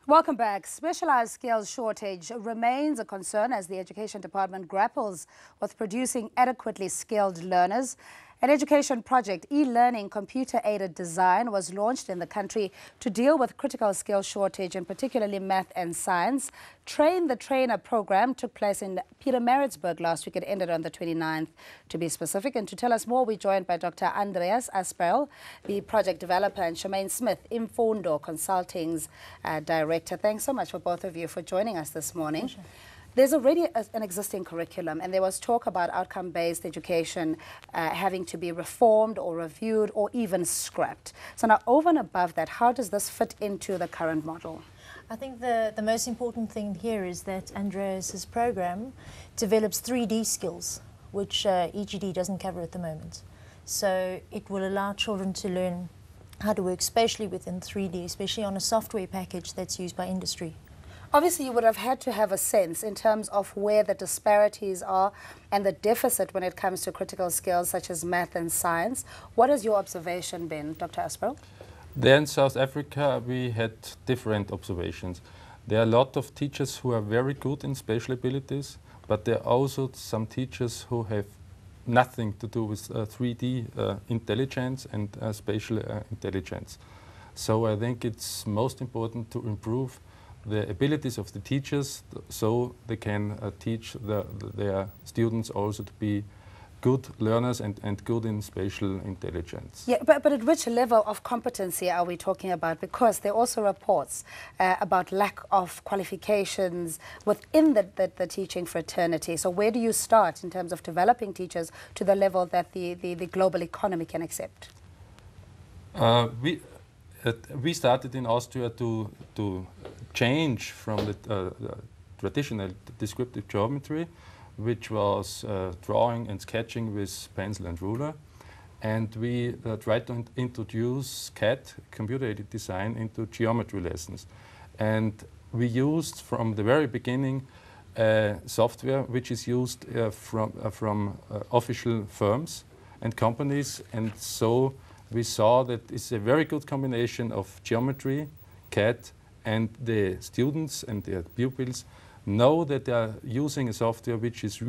Welcome back. Specialized skills shortage remains a concern as the Education Department grapples with producing adequately skilled learners. An education project, e-learning computer-aided design, was launched in the country to deal with critical skills shortage, in particularly math and science. Train the Trainer program took place in Pietermaritzburg last week. It ended on the 29th, to be specific. And to tell us more, we're joined by Dr. Andreas Asperl, the project developer, and Shemaine Smith, Infundo Consulting's director. Thanks so much for both of you for joining us this morning. Pleasure. There's already an existing curriculum, and there was talk about outcome-based education having to be reformed or reviewed or even scrapped. So now, over and above that, how does this fit into the current model? I think the most important thing here is that Andreas's program develops 3D skills, which EGD doesn't cover at the moment. So it will allow children to learn how to work spatially within 3D, especially on a software package that's used by industry. Obviously, you would have had to have a sense in terms of where the disparities are and the deficit when it comes to critical skills such as math and science. What has your observation been, Dr. Asperl? There in South Africa, we had different observations. There are a lot of teachers who are very good in spatial abilities, but there are also some teachers who have nothing to do with 3D intelligence and spatial intelligence. So I think it's most important to improve the abilities of the teachers so they can teach their students also to be good learners and good in spatial intelligence. Yeah, but at which level of competency are we talking about? Because there are also reports about lack of qualifications within the teaching fraternity. So where do you start in terms of developing teachers to the level that the global economy can accept? We started in Austria to change from the traditional descriptive geometry, which was drawing and sketching with pencil and ruler. And we tried to introduce CAD, computer-aided design, into geometry lessons. And we used from the very beginning software which is used from official firms and companies. And so we saw that it's a very good combination of geometry, CAD, and the students and their pupils know that they are using a software which is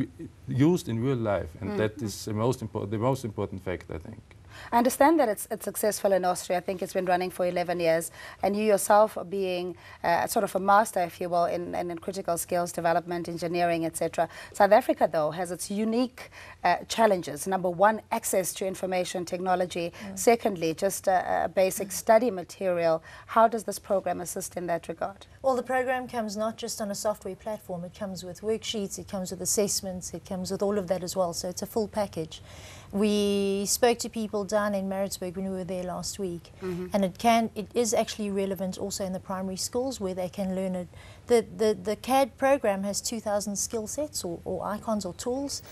used in real life, and that is the most important fact, I think. I understand that it's successful in Austria. I think it's been running for 11 years, and you yourself being sort of a master, if you will, in critical skills development, engineering, etc. South Africa, though, has its unique challenges. Number one, access to information technology. Secondly, just a basic study material. How does this program assist in that regard? Well, the program comes not just on a software platform. It comes with worksheets, it comes with assessments, it comes with all of that as well. So it's a full package. We spoke to people down in Maritzburg when we were there last week, and it is actually relevant also in the primary schools where they can learn it. The CAD program has 2,000 skill sets or icons or tools,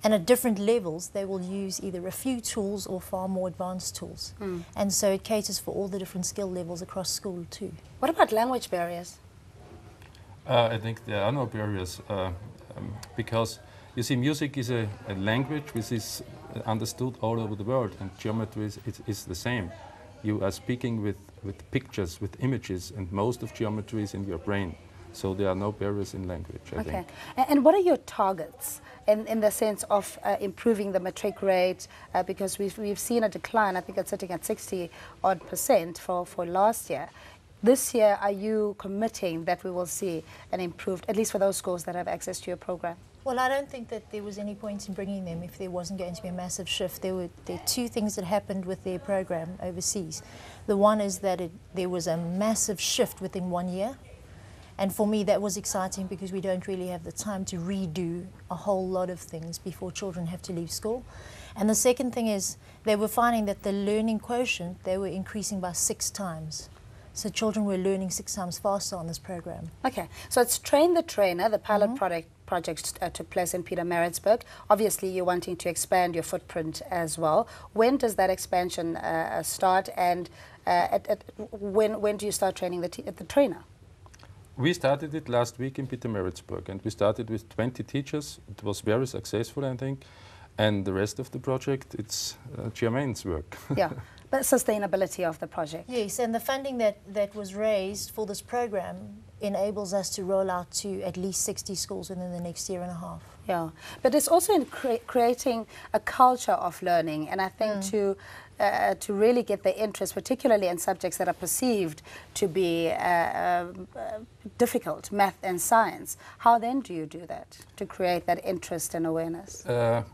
and at different levels they will use either a few tools or far more advanced tools. And so it caters for all the different skill levels across school too. What about language barriers? I think there are no barriers because you see, music is a language which is understood all over the world, and geometry is the same. You are speaking with pictures, with images, and most of geometry is in your brain. So there are no barriers in language, I think. And what are your targets in the sense of improving the matric rate? Because we've seen a decline. I think it's sitting at 60-odd% for last year. This year, are you committing that we will see an improved, at least for those schools that have access to your program? Well, I don't think that there was any point in bringing them if there wasn't going to be a massive shift. There are two things that happened with their program overseas. The one is that there was a massive shift within 1 year. And for me, that was exciting because we don't really have the time to redo a whole lot of things before children have to leave school. And the second thing is they were finding that the learning quotient, they were increasing by 6 times. So children were learning 6 times faster on this program. Okay, so it's Train the Trainer. The pilot project took place in Pietermaritzburg. Obviously, you're wanting to expand your footprint as well. When does that expansion start, and when do you start training the trainer? We started it last week in Pietermaritzburg, and we started with 20 teachers. It was very successful, I think. And the rest of the project, it's Germaine's work. Yeah. sustainability of the project. Yes, and the funding that was raised for this program enables us to roll out to at least 60 schools within the next year and a half. Yeah, but it's also in creating a culture of learning, and I think to really get the interest, particularly in subjects that are perceived to be difficult, math and science. How then do you do that, to create that interest and awareness?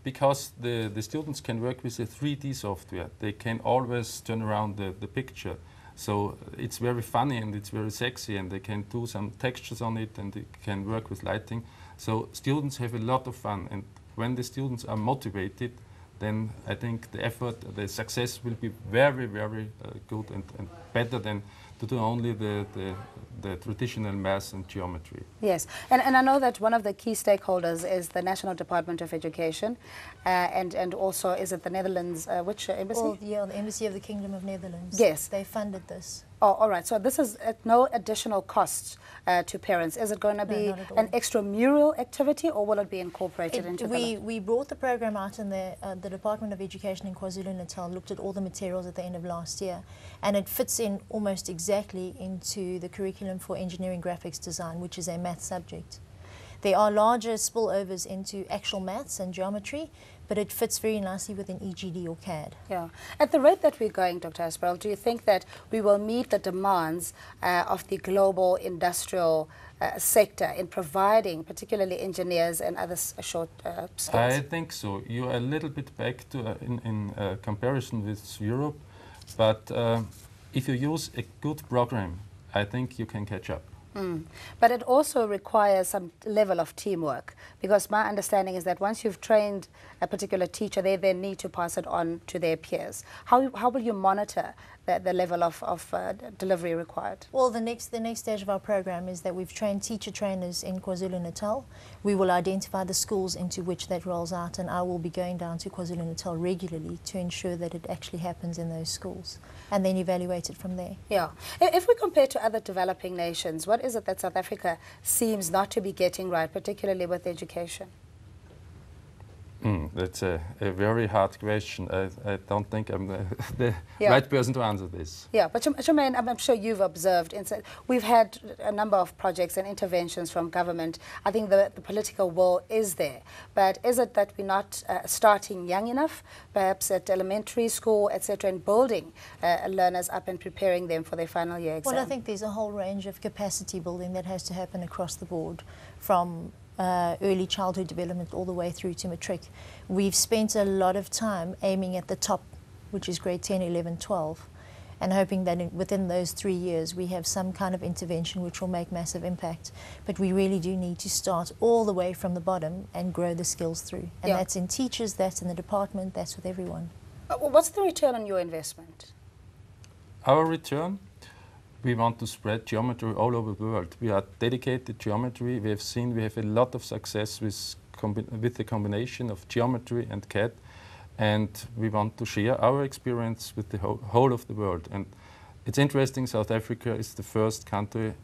Because the students can work with a 3D software. They can always turn around the picture. So it's very funny and it's very sexy, and they can do some textures on it, and they can work with lighting. So students have a lot of fun, and when the students are motivated, then I think the effort, the success will be very, very good and better than to do only the traditional maths and geometry. Yes, and I know that one of the key stakeholders is the National Department of Education, and also, is it the Netherlands, which embassy? Oh, yeah, the Embassy of the Kingdom of Netherlands. Yes. They funded this. Oh, all right. So this is at no additional cost to parents. Is it going to be an extramural activity, or will it be incorporated into we brought the program out, and the Department of Education in KwaZulu-Natal looked at all the materials at the end of last year, and it fits in almost exactly into the curriculum for engineering graphics design, which is a math subject. There are larger spillovers into actual maths and geometry, but it fits very nicely within EGD or CAD. Yeah. At the rate that we're going, Dr. Asperl, do you think that we will meet the demands of the global industrial sector in providing particularly engineers and other short skills? I think so. You are a little bit back to in comparison with Europe, but if you use a good program, I think you can catch up. But it also requires some level of teamwork, because my understanding is that once you've trained a particular teacher, they then need to pass it on to their peers. How will you monitor the level of delivery required? Well, the next stage of our program is that we've trained teacher trainers in KwaZulu-Natal. We will identify the schools into which that rolls out, and I will be going down to KwaZulu-Natal regularly to ensure that it actually happens in those schools, and then evaluate it from there. Yeah. If we compare to other developing nations, what is it that South Africa seems not to be getting right, particularly with education? That's a very hard question. I don't think I'm the right person to answer this. Yeah, but Charmaine, I'm sure you've observed, we've had a number of projects and interventions from government. I think the political will is there. But is it that we're not starting young enough, perhaps at elementary school, etc., and building learners up and preparing them for their final year exam? Well, I think there's a whole range of capacity building that has to happen across the board, from early childhood development all the way through to matric. We've spent a lot of time aiming at the top, which is grade 10, 11, 12, and hoping that within those 3 years we have some kind of intervention which will make massive impact. But we really do need to start all the way from the bottom and grow the skills through. And that's in teachers, that's in the department, that's with everyone. What's the return on your investment? Our return? We want to spread geometry all over the world. We are dedicated to geometry. We have seen we have a lot of success with the combination of geometry and CAD, and we want to share our experience with the whole of the world. And it's interesting, South Africa is the first country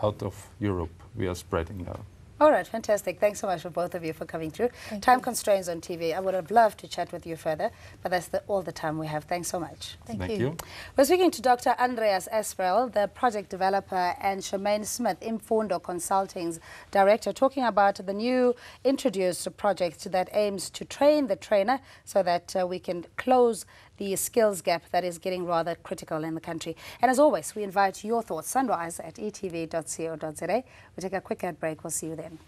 out of Europe we are spreading now. All right, fantastic. Thanks so much for both of you for coming through. Time constraints on TV. I would have loved to chat with you further, but that's all the time we have. Thanks so much. Thank you. We're speaking to Dr. Andreas Asperl, the project developer, and Charmaine Smith, Infundo Consulting's director, talking about the new introduced project that aims to train the trainer so that we can close the skills gap that is getting rather critical in the country. And as always, we invite your thoughts, sunrise at eTV.co.za. We'll take a quick ad break. We'll see you then.